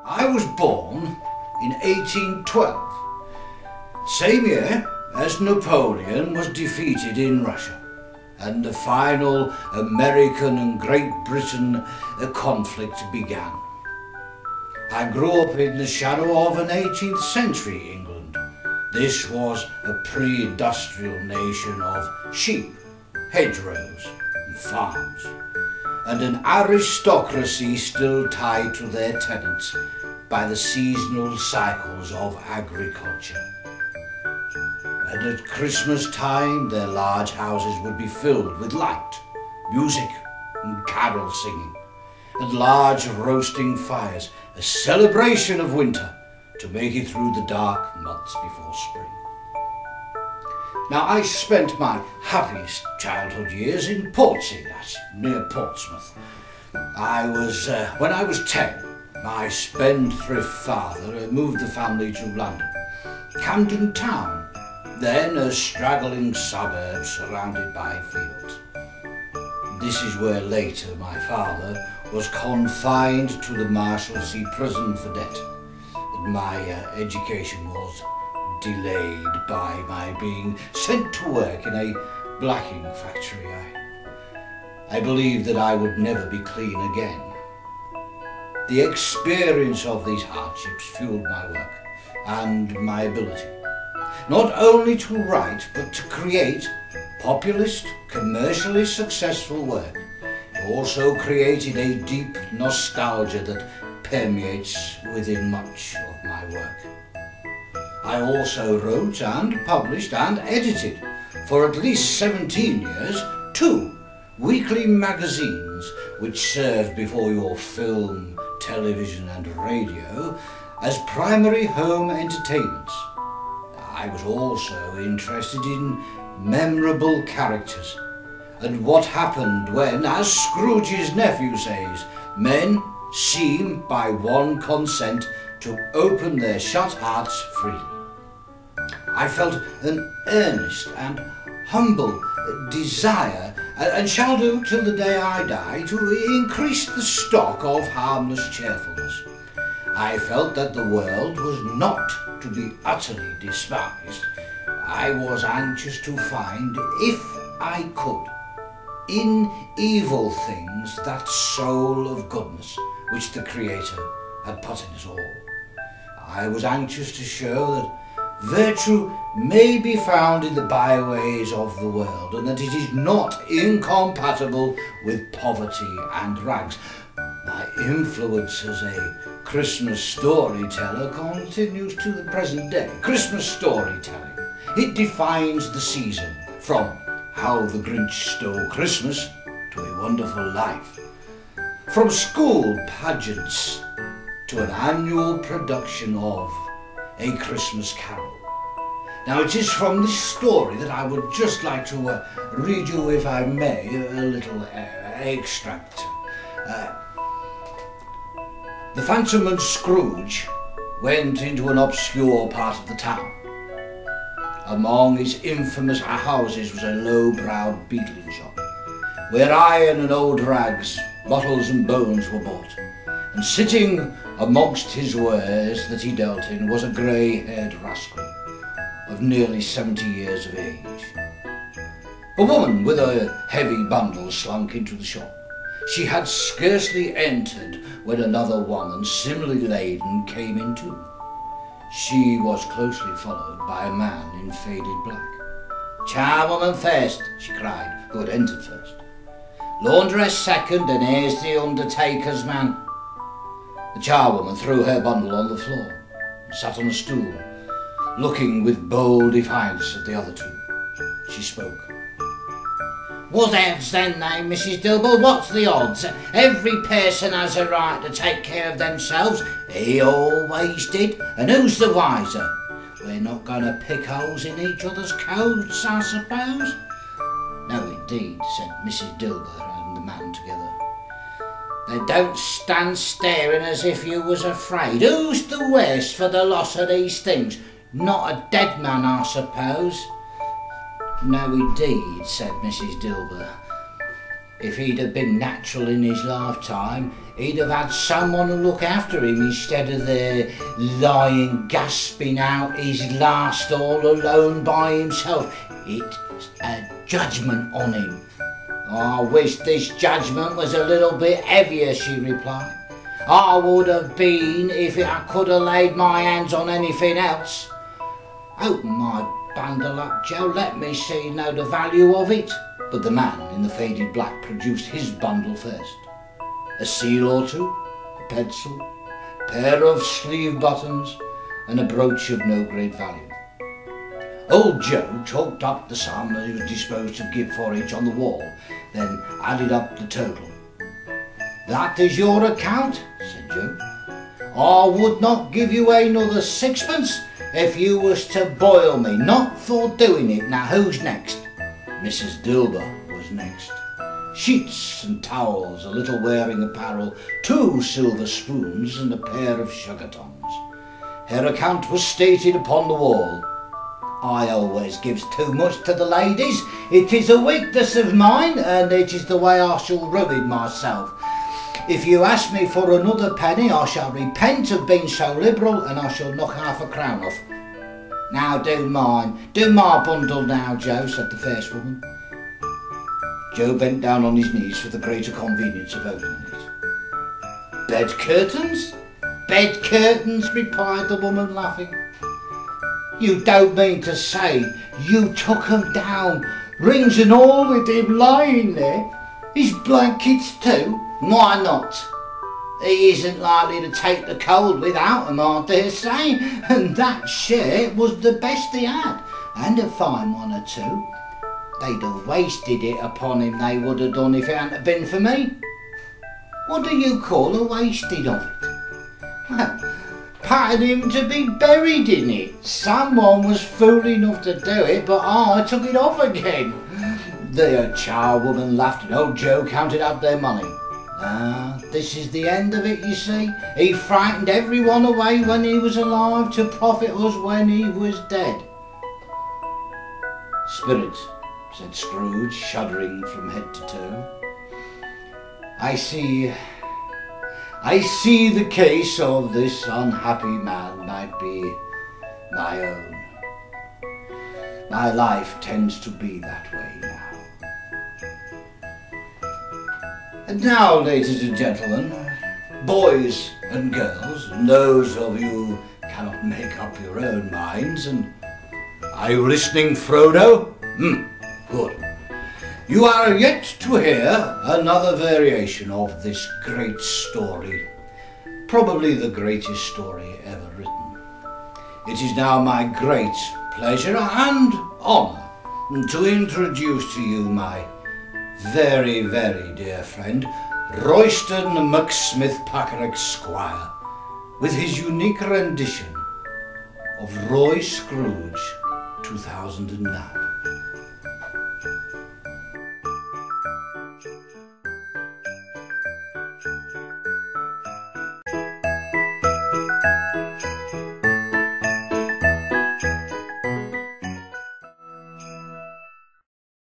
I was born in 1812, same year as Napoleon was defeated in Russia and the final American and Great Britain conflict began. I grew up in the shadow of an 18th century England. This was a pre-industrial nation of sheep, hedgerows and farms, and an aristocracy still tied to their tenants by the seasonal cycles of agriculture. And at Christmas time, their large houses would be filled with light, music and carol singing, and large roasting fires, a celebration of winter to make it through the dark months before spring. Now, I spent my happiest childhood years in Portsea, that's near Portsmouth. When I was 10, my spendthrift father moved the family to London, Camden Town, then a straggling suburb surrounded by fields. This is where later my father was confined to the Marshalsea prison for debt, and my education was delayed by my being sent to work in a blacking factory. I believed that I would never be clean again. The experience of these hardships fueled my work and my ability, not only to write but to create populist, commercially successful work. It also created a deep nostalgia that permeates within much of my work. I also wrote and published and edited for at least 17 years 2 weekly magazines which served before your film, television and radio as primary home entertainments. I was also interested in memorable characters and what happened when, as Scrooge's nephew says, men seem by one consent to open their shut hearts freely. I felt an earnest and humble desire, and shall do till the day I die, to increase the stock of harmless cheerfulness. I felt that the world was not to be utterly despised. I was anxious to find, if I could, in evil things that soul of goodness which the Creator had put in us all. I was anxious to show that virtue may be found in the byways of the world, and that it is not incompatible with poverty and rags. My influence as a Christmas storyteller continues to the present day. Christmas storytelling, it defines the season from How the Grinch Stole Christmas to A Wonderful Life, from school pageants to an annual production of A Christmas Carol. Now, it is from this story that I would just like to read you, if I may, a little extract. The Phantom and Scrooge went into an obscure part of the town. Among its infamous houses was a low-browed beetling shop, where iron and old rags, bottles and bones were bought, and sitting amongst his wares that he dealt in was a grey-haired rascal of nearly 70 years of age. A woman with a heavy bundle slunk into the shop. She had scarcely entered when another woman, similarly laden, came in too. She was closely followed by a man in faded black. "Charwoman first," she cried, who had entered first. "Laundress second, and here's the undertaker's man." The charwoman threw her bundle on the floor and sat on a stool, looking with bold defiance at the other two. She spoke. "Whatevs then, name, Mrs. Dilble? What's the odds? Every person has a right to take care of themselves. He always did, and who's the wiser? We're not going to pick holes in each other's coats, I suppose?" "No, indeed," said Mrs. Dilber and the man together. They don't stand staring as if you was afraid. Who's the worse for the loss of these things? Not a dead man, I suppose." "No, indeed," said Mrs. Dilber. "If he'd have been natural in his lifetime, he'd have had someone to look after him instead of there lying gasping out his last all alone by himself. It's a judgment on him." "I wish this judgment was a little bit heavier," she replied. "I would have been if I could have laid my hands on anything else. Open my bundle up, Joe, let me see know the value of it." But the man in the faded black produced his bundle first. A seal or two, a pencil, a pair of sleeve buttons, and a brooch of no great value. Old Joe chalked up the sum that he was disposed to give for each on the wall, then added up the total. "That is your account," said Joe. "I would not give you another sixpence if you was to boil me, not for doing it. Now who's next?" Mrs. Dilber was next. Sheets and towels, a little wearing apparel, 2 silver spoons and a pair of sugar tongs. Her account was stated upon the wall. "I always gives too much to the ladies. It is a weakness of mine, and it is the way I shall ruin myself. If you ask me for another penny, I shall repent of being so liberal, and I shall knock half a crown off." "Now do mine. Do my bundle now, Joe," said the first woman. Joe bent down on his knees for the greater convenience of opening it. "Bed curtains?" "Bed curtains," replied the woman, laughing. "You don't mean to say you took 'em down, rings and all, with him lying there? His blankets too?" "Why not? He isn't likely to take the cold without 'em, I dare say, and that shirt was the best he had, and a fine one or two. They'd have wasted it upon him, they would have done, if it hadn't been for me." "What do you call a wasted of it?" "Well, patting him to be buried in it. Someone was fool enough to do it, but I took it off again." The charwoman laughed, and old Joe counted up their money. "Ah, this is the end of it, you see. He frightened everyone away when he was alive to profit us when he was dead." "Spirit," said Scrooge, shuddering from head to toe. I see the case of this unhappy man might be my own. My life tends to be that way now. And now, ladies and gentlemen, boys and girls, and those of you who cannot make up your own minds, and are you listening, Frodo? Good. You are yet to hear another variation of this great story, probably the greatest story ever written. It is now my great pleasure and honour to introduce to you my very, very dear friend, Royston McSmith-Packer, Esquire, with his unique rendition of Roy Scrooge 2009.